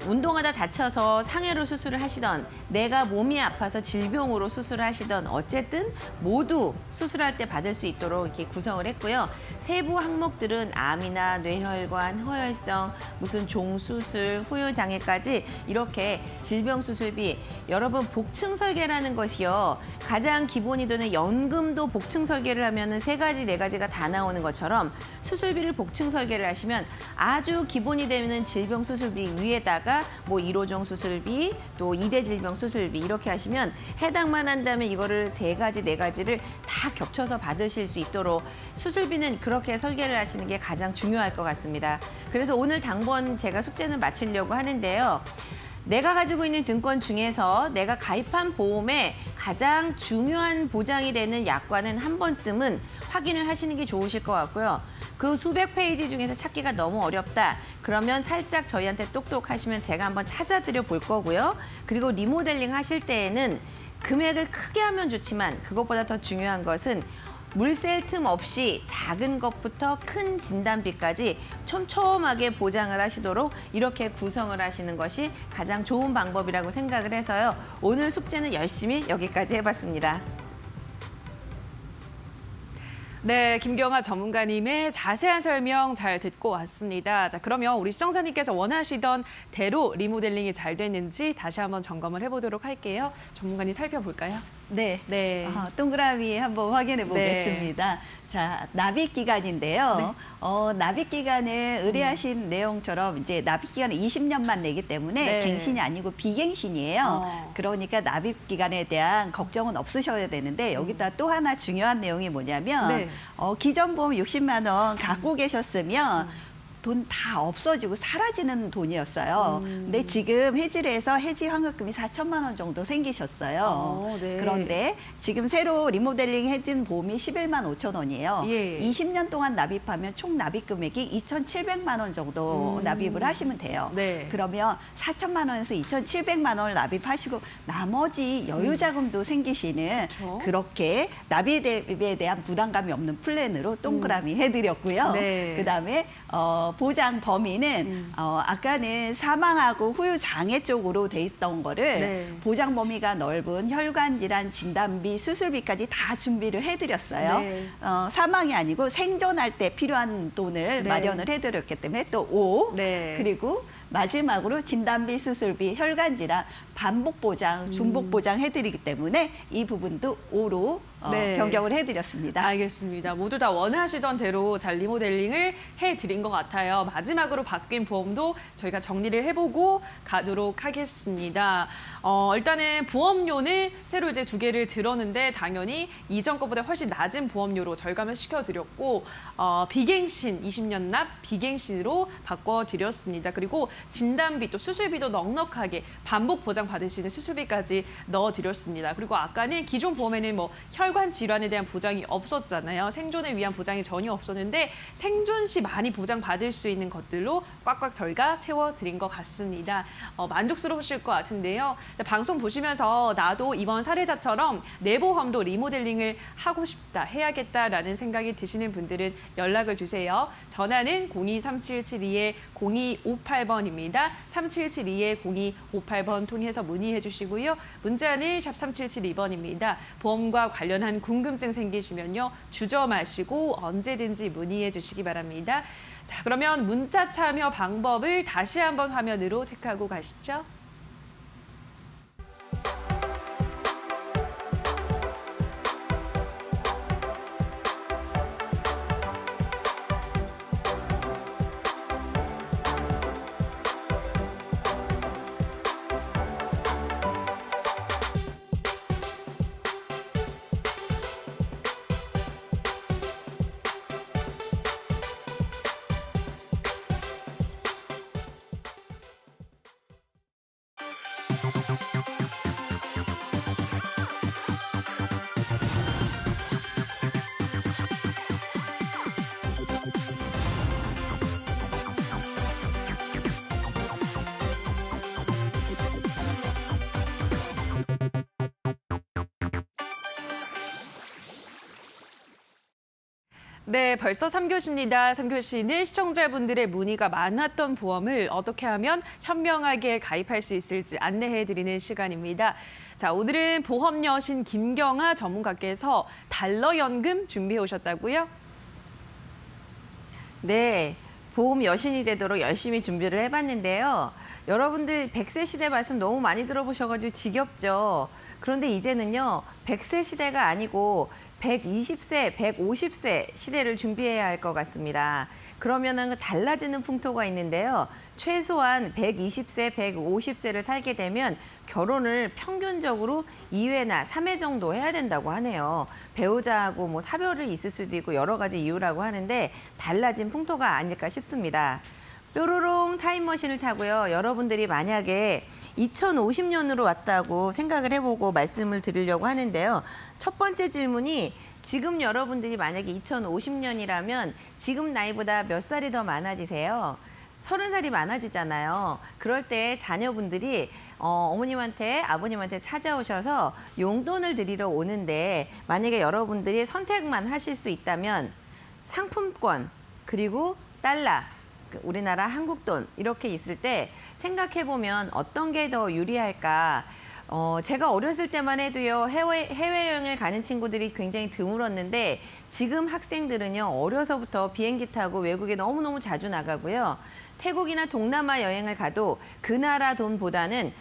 운동하다 다쳐서 상해로 수술을 하시던 내가 몸이 아파서 질병으로 수술을 하시던 어쨌든 모두 수술할 때 받을 수 있도록 이렇게 구성을 했고요. 세부 항목들은 암이나 뇌혈관, 허혈성, 무슨 종수술, 후유장애까지 이렇게 질병 수술비, 여러분 복층 설계라는 것이요. 가장 기본이 되는 연금도 복층 설계를 하면은 3가지, 4가지가 다 나오는 것처럼 수술비를 복층 설계를 하시면 아주 기본이 되는 질병 수술비 위에다가 뭐 1호종 수술비, 또 2대 질병 수술비 이렇게 하시면 해당만 한다면 이거를 3가지, 4가지를 다 겹쳐서 받으실 수 있도록 수술비는 그렇게 설계를 하시는 게 가장 중요할 것 같습니다. 그래서 오늘 당번 제가 숙제는 마치려고 하는데요. 내가 가지고 있는 증권 중에서 내가 가입한 보험에 가장 중요한 보장이 되는 약관은 한 번쯤은 확인을 하시는 게 좋으실 것 같고요. 그 수백 페이지 중에서 찾기가 너무 어렵다. 그러면 살짝 저희한테 똑똑 하시면 제가 한번 찾아드려 볼 거고요. 그리고 리모델링 하실 때에는 금액을 크게 하면 좋지만 그것보다 더 중요한 것은 물샐 틈 없이 작은 것부터 큰 진단비까지 촘촘하게 보장을 하시도록 이렇게 구성을 하시는 것이 가장 좋은 방법이라고 생각을 해서요. 오늘 숙제는 열심히 여기까지 해봤습니다. 네, 김경아 전문가님의 자세한 설명 잘 듣고 왔습니다. 자, 그러면 우리 시청자님께서 원하시던 대로 리모델링이 잘 됐는지 다시 한번 점검을 해보도록 할게요. 전문가님 살펴볼까요? 네. 네. 동그라미 한번 확인해 보겠습니다. 자, 납입 기간인데요. 납입 기간에 의뢰하신 내용처럼 이제 납입 기간은 20년만 내기 때문에 네. 갱신이 아니고 비갱신이에요. 그러니까 납입 기간에 대한 걱정은 없으셔야 되는데 여기다 또 하나 중요한 내용이 뭐냐면 네. 기존 보험 60만 원 갖고 계셨으면 돈 다 없어지고 사라지는 돈이었어요. 근데 지금 해지를 해서 해지 환급금이 4천만 원 정도 생기셨어요. 네. 그런데 지금 새로 리모델링 해진 보험이 11만 5천 원이에요. 예. 20년 동안 납입하면 총 납입 금액이 2,700만 원 정도 납입을 하시면 돼요. 네. 그러면 4천만 원에서 2,700만 원을 납입하시고 나머지 여유 자금도 생기시는 그렇죠. 그렇게 납입에 대한 부담감이 없는 플랜으로 동그라미 해드렸고요. 네. 그다음에 보장 범위는 아까는 사망하고 후유 장애 쪽으로 돼 있던 거를 네. 보장 범위가 넓은 혈관 질환 진단비 수술비까지 다 준비를 해드렸어요. 네. 사망이 아니고 생존할 때 필요한 돈을 네. 마련을 해드렸기 때문에 또 O 네. 그리고 마지막으로 진단비 수술비 혈관 질환 반복 보장 중복 보장 해드리기 때문에 이 부분도 O로 네. 변경을 해드렸습니다. 알겠습니다. 모두 다 원하시던 대로 잘 리모델링을 해드린 것 같아요. 마지막으로 바뀐 보험도 저희가 정리를 해보고 가도록 하겠습니다. 일단은 보험료는 새로 이제 2개를 들었는데 당연히 이전 것보다 훨씬 낮은 보험료로 절감을 시켜드렸고 비갱신 20년 납 비갱신으로 바꿔드렸습니다. 그리고 진단비 또 수술비도 넉넉하게 반복 보장 받을 수 있는 수술비까지 넣어드렸습니다. 그리고 아까는 기존 보험에는 뭐 혈관 질환에 대한 보장이 없었잖아요. 생존을 위한 보장이 전혀 없었는데 생존 시 많이 보장받을 수 있는 것들로 꽉꽉 저희가 채워드린 것 같습니다. 만족스러우실 것 같은데요. 자, 방송 보시면서 나도 이번 사례자처럼 내 보험도 리모델링을 하고 싶다, 해야겠다라는 생각이 드시는 분들은 연락을 주세요. 전화는 023772-0258번입니다. 3772-0258번 통해서 문의해 주시고요. 문자는 샵 3772번입니다. 보험과 관련한 궁금증 생기시면요. 주저 마시고 언제든지 문의해 주시기 바랍니다. 자, 그러면 문자 참여 방법을 다시 한번 화면으로 체크하고 가시죠. 네, 벌써 3교시입니다. 3교시는 시청자분들의 문의가 많았던 보험을 어떻게 하면 현명하게 가입할 수 있을지 안내해드리는 시간입니다. 자, 오늘은 보험 여신 김경아 전문가께서 달러 연금 준비해 오셨다고요? 네, 보험 여신이 되도록 열심히 준비를 해봤는데요. 여러분들 100세 시대 말씀 너무 많이 들어보셔가지고 지겹죠. 그런데 이제는요, 100세 시대가 아니고 120세, 150세 시대를 준비해야 할 것 같습니다. 그러면은 달라지는 풍토가 있는데요. 최소한 120세, 150세를 살게 되면 결혼을 평균적으로 2회나 3회 정도 해야 된다고 하네요. 배우자하고 뭐 사별이 있을 수도 있고 여러 가지 이유라고 하는데 달라진 풍토가 아닐까 싶습니다. 뾰로롱 타임머신을 타고요. 여러분들이 만약에 2050년으로 왔다고 생각을 해보고 말씀을 드리려고 하는데요. 첫 번째 질문이 지금 여러분들이 만약에 2050년이라면 지금 나이보다 몇 살이 더 많아지세요? 30살이 많아지잖아요. 그럴 때 자녀분들이 어머님한테 아버님한테 찾아오셔서 용돈을 드리러 오는데 만약에 여러분들이 선택만 하실 수 있다면 상품권 그리고 달러 우리나라 한국 돈 이렇게 있을 때 생각해보면 어떤 게 더 유리할까? 제가 어렸을 때만 해도요, 해외여행을 가는 친구들이 굉장히 드물었는데 지금 학생들은요, 어려서부터 비행기 타고 외국에 너무너무 자주 나가고요. 태국이나 동남아 여행을 가도 그 나라 돈보다는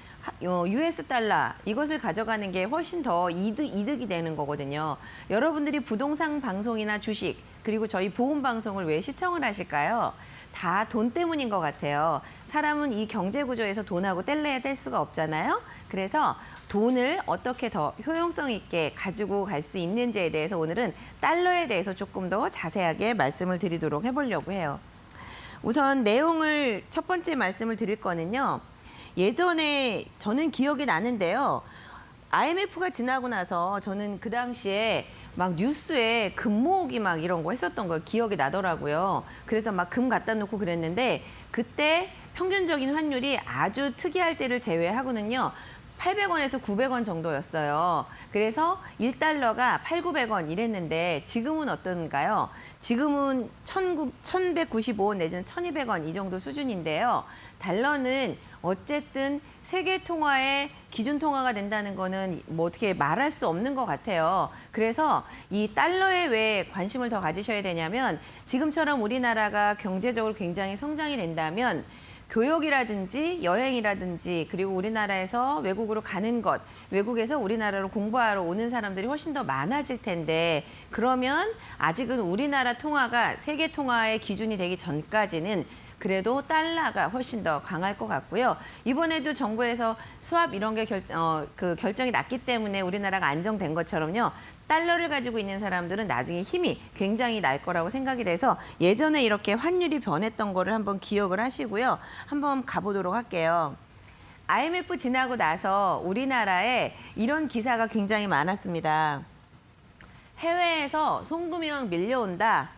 US 달러 이것을 가져가는 게 훨씬 더 이득이 되는 거거든요. 여러분들이 부동산 방송이나 주식 그리고 저희 보험 방송을 왜 시청을 하실까요? 다 돈 때문인 것 같아요. 사람은 이 경제 구조에서 돈하고 뗄래야 뗄 수가 없잖아요. 그래서 돈을 어떻게 더 효용성 있게 가지고 갈 수 있는지에 대해서 오늘은 달러에 대해서 조금 더 자세하게 말씀을 드리도록 해보려고 해요. 우선 내용을 첫 번째 말씀을 드릴 거는요. 예전에 저는 기억이 나는데요. IMF가 지나고 나서 저는 그 당시에 막 뉴스에 금 모으기 막 이런 거 했었던 거 기억이 나더라고요. 그래서 막 금 갖다 놓고 그랬는데 그때 평균적인 환율이 아주 특이할 때를 제외하고는요. 800원에서 900원 정도였어요. 그래서 1달러가 8,900원 이랬는데 지금은 어떤가요? 지금은 1,195원 내지는 1,200원 이 정도 수준인데요. 달러는 어쨌든 세계 통화의 기준 통화가 된다는 거는 뭐 어떻게 말할 수 없는 것 같아요. 그래서 이 달러에 왜 관심을 더 가지셔야 되냐면 지금처럼 우리나라가 경제적으로 굉장히 성장이 된다면 교육이라든지 여행이라든지 그리고 우리나라에서 외국으로 가는 것, 외국에서 우리나라로 공부하러 오는 사람들이 훨씬 더 많아질 텐데 그러면 아직은 우리나라 통화가 세계 통화의 기준이 되기 전까지는 그래도 달러가 훨씬 더 강할 것 같고요. 이번에도 정부에서 수합 이런 게 결정이 났기 때문에 우리나라가 안정된 것처럼요. 달러를 가지고 있는 사람들은 나중에 힘이 굉장히 날 거라고 생각이 돼서 예전에 이렇게 환율이 변했던 거를 한번 기억을 하시고요. 한번 가보도록 할게요. IMF 지나고 나서 우리나라에 이런 기사가 굉장히 많았습니다. 해외에서 송금형 밀려온다.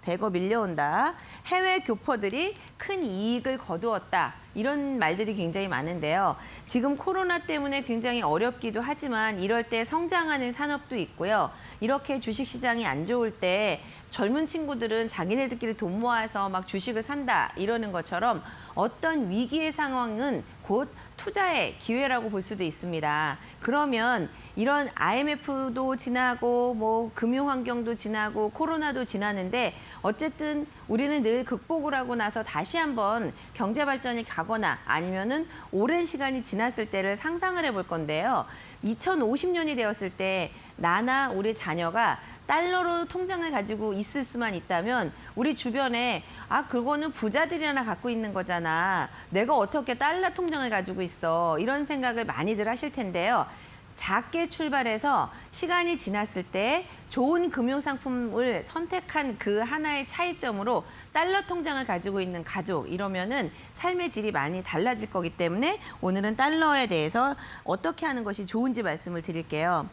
대거 밀려온다. 해외 교포들이 큰 이익을 거두었다. 이런 말들이 굉장히 많은데요. 지금 코로나 때문에 굉장히 어렵기도 하지만 이럴 때 성장하는 산업도 있고요. 이렇게 주식시장이 안 좋을 때 젊은 친구들은 자기네들끼리 돈 모아서 막 주식을 산다 이러는 것처럼 어떤 위기의 상황은 곧 투자의 기회라고 볼 수도 있습니다. 그러면 이런 IMF도 지나고 뭐 금융 환경도 지나고 코로나도 지나는데 어쨌든 우리는 늘 극복을 하고 나서 다시 한번 경제 발전이 가거나 아니면은 오랜 시간이 지났을 때를 상상을 해볼 건데요. 2050년이 되었을 때 나나 우리 자녀가 달러로 통장을 가지고 있을 수만 있다면 우리 주변에 그거는 부자들이나 갖고 있는 거잖아. 내가 어떻게 달러 통장을 가지고 있어. 이런 생각을 많이들 하실 텐데요. 작게 출발해서 시간이 지났을 때 좋은 금융상품을 선택한 그 하나의 차이점으로 달러 통장을 가지고 있는 가족 이러면은 삶의 질이 많이 달라질 거기 때문에 오늘은 달러에 대해서 어떻게 하는 것이 좋은지 말씀을 드릴게요.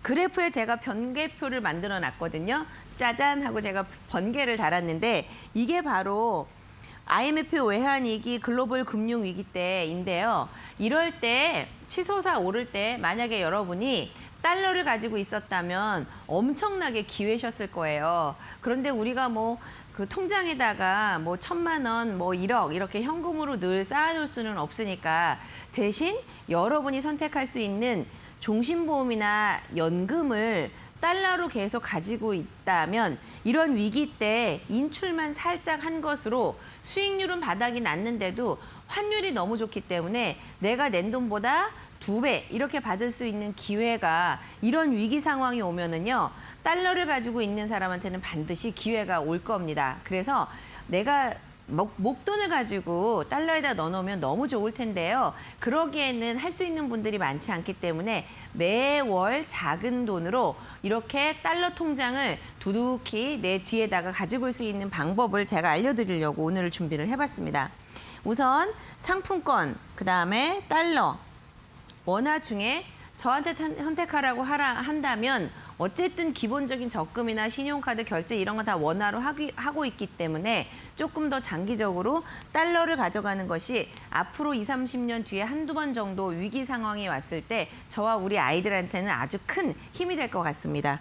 그래프에 제가 번개표를 만들어 놨거든요. 짜잔 하고 제가 번개를 달았는데 이게 바로 IMF 외환위기 글로벌 금융위기 때인데요. 이럴 때 치솟아 오를 때 만약에 여러분이 달러를 가지고 있었다면 엄청나게 기회셨을 거예요. 그런데 우리가 뭐 그 통장에다가 뭐 1,000만 원, 뭐 1억 이렇게 현금으로 늘 쌓아둘 수는 없으니까 대신 여러분이 선택할 수 있는 종신보험이나 연금을 달러로 계속 가지고 있다면 이런 위기 때 인출만 살짝 한 것으로 수익률은 바닥이 났는데도 환율이 너무 좋기 때문에 내가 낸 돈보다 2배 이렇게 받을 수 있는 기회가 이런 위기 상황이 오면은요. 달러를 가지고 있는 사람한테는 반드시 기회가 올 겁니다. 그래서 내가 목돈을 가지고 달러에다 넣어놓으면 너무 좋을 텐데요. 그러기에는 할 수 있는 분들이 많지 않기 때문에 매월 작은 돈으로 이렇게 달러 통장을 두둑히 내 뒤에다가 가지고 올 수 있는 방법을 제가 알려드리려고 오늘 준비를 해봤습니다. 우선 상품권, 그다음에 달러, 원화 중에 저한테 선택하라고 한다면 어쨌든 기본적인 적금이나 신용카드 결제 이런 거 다 원화로 하고 있기 때문에 조금 더 장기적으로 달러를 가져가는 것이 앞으로 20, 30년 뒤에 한두 번 정도 위기 상황이 왔을 때 저와 우리 아이들한테는 아주 큰 힘이 될 것 같습니다.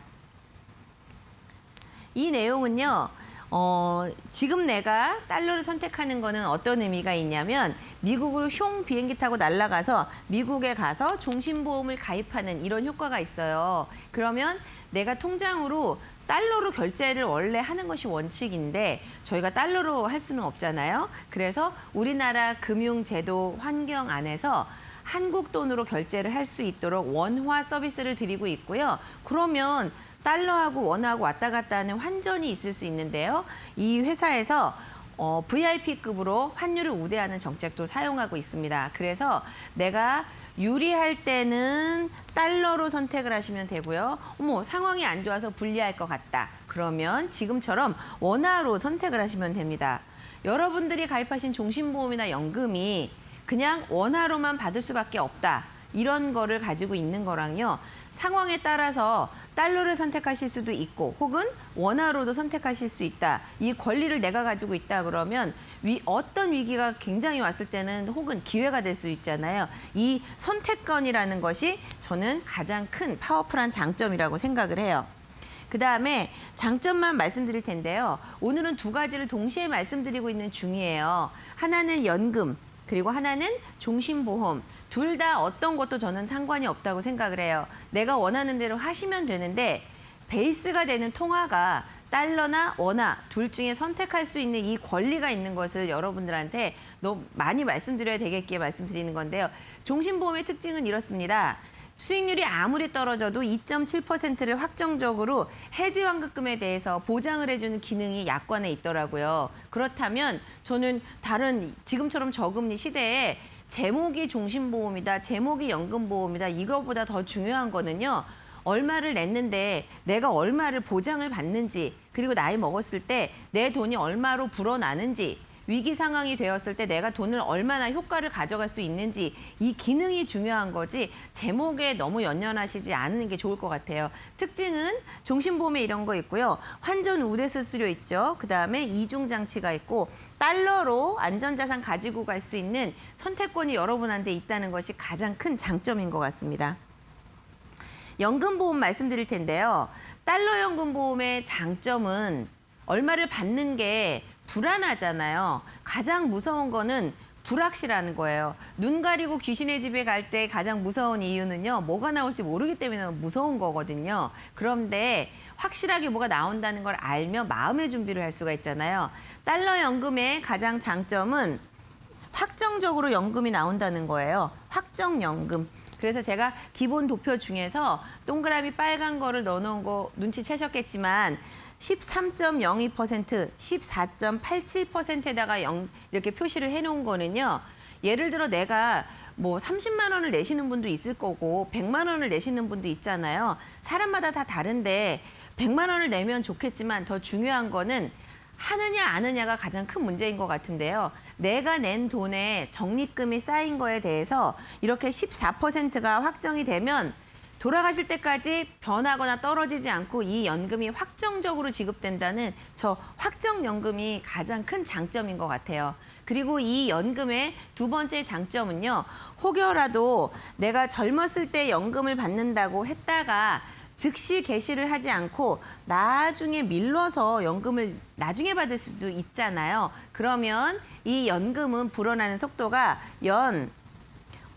이 내용은요. 지금 내가 달러를 선택하는 거는 어떤 의미가 있냐면 미국으로 흉 비행기 타고 날아가서 미국에 가서 종신보험을 가입하는 이런 효과가 있어요. 그러면 내가 통장으로 달러로 결제를 원래 하는 것이 원칙인데 저희가 달러로 할 수는 없잖아요. 그래서 우리나라 금융제도 환경 안에서 한국 돈으로 결제를 할 수 있도록 원화 서비스를 드리고 있고요. 그러면 달러하고 원하고 왔다 갔다 하는 환전이 있을 수 있는데요. 이 회사에서 VIP급으로 환율을 우대하는 정책도 사용하고 있습니다. 그래서 내가 유리할 때는 달러로 선택을 하시면 되고요. 상황이 안 좋아서 불리할 것 같다. 그러면 지금처럼 원화로 선택을 하시면 됩니다. 여러분들이 가입하신 종신보험이나 연금이 그냥 원화로만 받을 수밖에 없다. 이런 거를 가지고 있는 거랑요. 상황에 따라서 달러를 선택하실 수도 있고 혹은 원화로도 선택하실 수 있다. 이 권리를 내가 가지고 있다 그러면 어떤 위기가 굉장히 왔을 때는 혹은 기회가 될 수 있잖아요. 이 선택권이라는 것이 저는 가장 큰 파워풀한 장점이라고 생각을 해요. 그다음에 장점만 말씀드릴 텐데요. 오늘은 두 가지를 동시에 말씀드리고 있는 중이에요. 하나는 연금, 그리고 하나는 종신보험. 둘 다 어떤 것도 저는 상관이 없다고 생각을 해요. 내가 원하는 대로 하시면 되는데 베이스가 되는 통화가 달러나 원화 둘 중에 선택할 수 있는 이 권리가 있는 것을 여러분들한테 너무 많이 말씀드려야 되겠기에 말씀드리는 건데요. 종신보험의 특징은 이렇습니다. 수익률이 아무리 떨어져도 2.7%를 확정적으로 해지환급금에 대해서 보장을 해주는 기능이 약관에 있더라고요. 그렇다면 저는 다른 지금처럼 저금리 시대에 제목이 종신보험이다, 제목이 연금보험이다, 이거보다 더 중요한 거는요. 얼마를 냈는데 내가 얼마를 보장을 받는지, 그리고 나이 먹었을 때 내 돈이 얼마로 불어나는지, 위기 상황이 되었을 때 내가 돈을 얼마나 효과를 가져갈 수 있는지, 이 기능이 중요한 거지 제목에 너무 연연하시지 않는 게 좋을 것 같아요. 특징은 종신보험에 이런 거 있고요. 환전 우대수 수수료 있죠. 그다음에 이중장치가 있고 달러로 안전자산 가지고 갈 수 있는 선택권이 여러분한테 있다는 것이 가장 큰 장점인 것 같습니다. 연금보험 말씀드릴 텐데요. 달러 연금보험의 장점은 얼마를 받는 게 불안하잖아요. 가장 무서운 거는 불확실한 거예요. 눈 가리고 귀신의 집에 갈 때 가장 무서운 이유는요. 뭐가 나올지 모르기 때문에 무서운 거거든요. 그런데 확실하게 뭐가 나온다는 걸 알면 마음의 준비를 할 수가 있잖아요. 달러 연금의 가장 장점은 확정적으로 연금이 나온다는 거예요. 확정연금. 그래서 제가 기본 도표 중에서 동그라미 빨간 거를 넣어놓은 거 눈치채셨겠지만 13.02%, 14.87%에다가 이렇게 표시를 해놓은 거는요. 예를 들어 내가 뭐 30만 원을 내시는 분도 있을 거고 100만 원을 내시는 분도 있잖아요. 사람마다 다 다른데 100만 원을 내면 좋겠지만 더 중요한 거는 하느냐 안 하느냐가 가장 큰 문제인 것 같은데요. 내가 낸 돈에 적립금이 쌓인 거에 대해서 이렇게 14%가 확정이 되면 돌아가실 때까지 변하거나 떨어지지 않고 이 연금이 확정적으로 지급된다는 저 확정연금이 가장 큰 장점인 것 같아요. 그리고 이 연금의 두 번째 장점은요. 혹여라도 내가 젊었을 때 연금을 받는다고 했다가 즉시 개시를 하지 않고 나중에 밀러서 연금을 나중에 받을 수도 있잖아요. 그러면 이 연금은 불어나는 속도가 연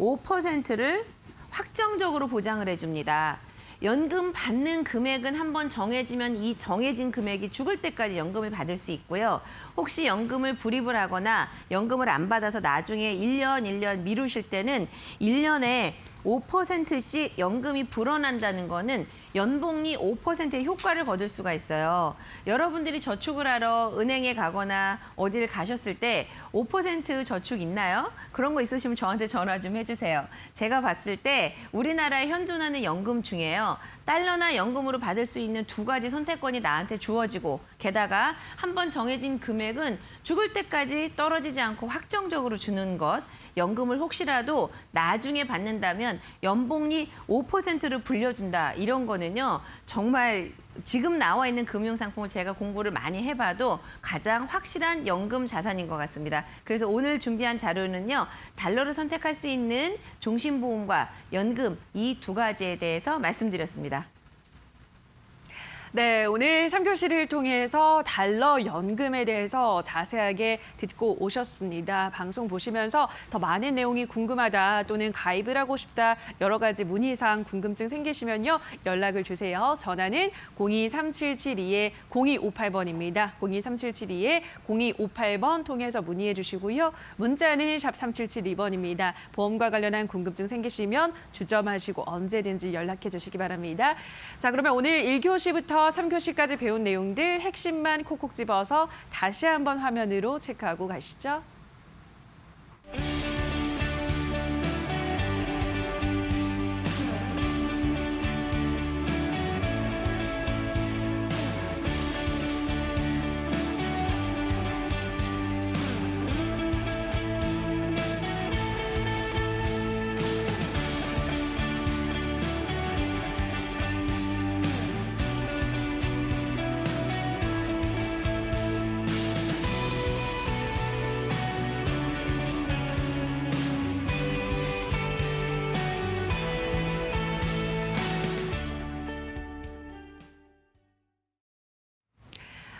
5%를 확정적으로 보장을 해줍니다. 연금 받는 금액은 한번 정해지면 이 정해진 금액이 죽을 때까지 연금을 받을 수 있고요. 혹시 연금을 불입을 하거나 연금을 안 받아서 나중에 1년 미루실 때는 1년에 5%씩 연금이 불어난다는 거는 연봉이 5%의 효과를 거둘 수가 있어요. 여러분들이 저축을 하러 은행에 가거나 어디를 가셨을 때 5% 저축 있나요? 그런 거 있으시면 저한테 전화 좀 해주세요. 제가 봤을 때 우리나라에 현존하는 연금 중에요. 달러나 연금으로 받을 수 있는 두 가지 선택권이 나한테 주어지고 게다가 한번 정해진 금액은 죽을 때까지 떨어지지 않고 확정적으로 주는 것. 연금을 혹시라도 나중에 받는다면 연봉이 5%를 불려준다. 이런 거는요. 정말 지금 나와 있는 금융상품을 제가 공부를 많이 해봐도 가장 확실한 연금 자산인 것 같습니다. 그래서 오늘 준비한 자료는요. 달러를 선택할 수 있는 종신보험과 연금 이 두 가지에 대해서 말씀드렸습니다. 네, 오늘 3교시를 통해서 달러 연금에 대해서 자세하게 듣고 오셨습니다. 방송 보시면서 더 많은 내용이 궁금하다 또는 가입을 하고 싶다 여러 가지 문의사항 궁금증 생기시면요. 연락을 주세요. 전화는 023772-0258번입니다. 023772-0258번 통해서 문의해 주시고요. 문자는 샵 3772번입니다. 보험과 관련한 궁금증 생기시면 주점하시고 언제든지 연락해 주시기 바랍니다. 자, 그러면 오늘 1교시부터 3교시까지 배운 내용들 핵심만 콕콕 집어서 다시 한번 화면으로 체크하고 가시죠.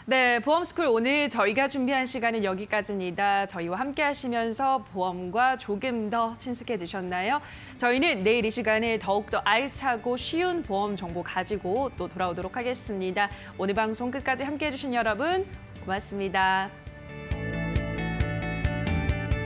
네, 보험스쿨 오늘 저희가 준비한 시간은 여기까지입니다. 저희와 함께 하시면서 보험과 조금 더 친숙해지셨나요? 저희는 내일 이 시간에 더욱더 알차고 쉬운 보험 정보 가지고 또 돌아오도록 하겠습니다. 오늘 방송 끝까지 함께 해주신 여러분 고맙습니다.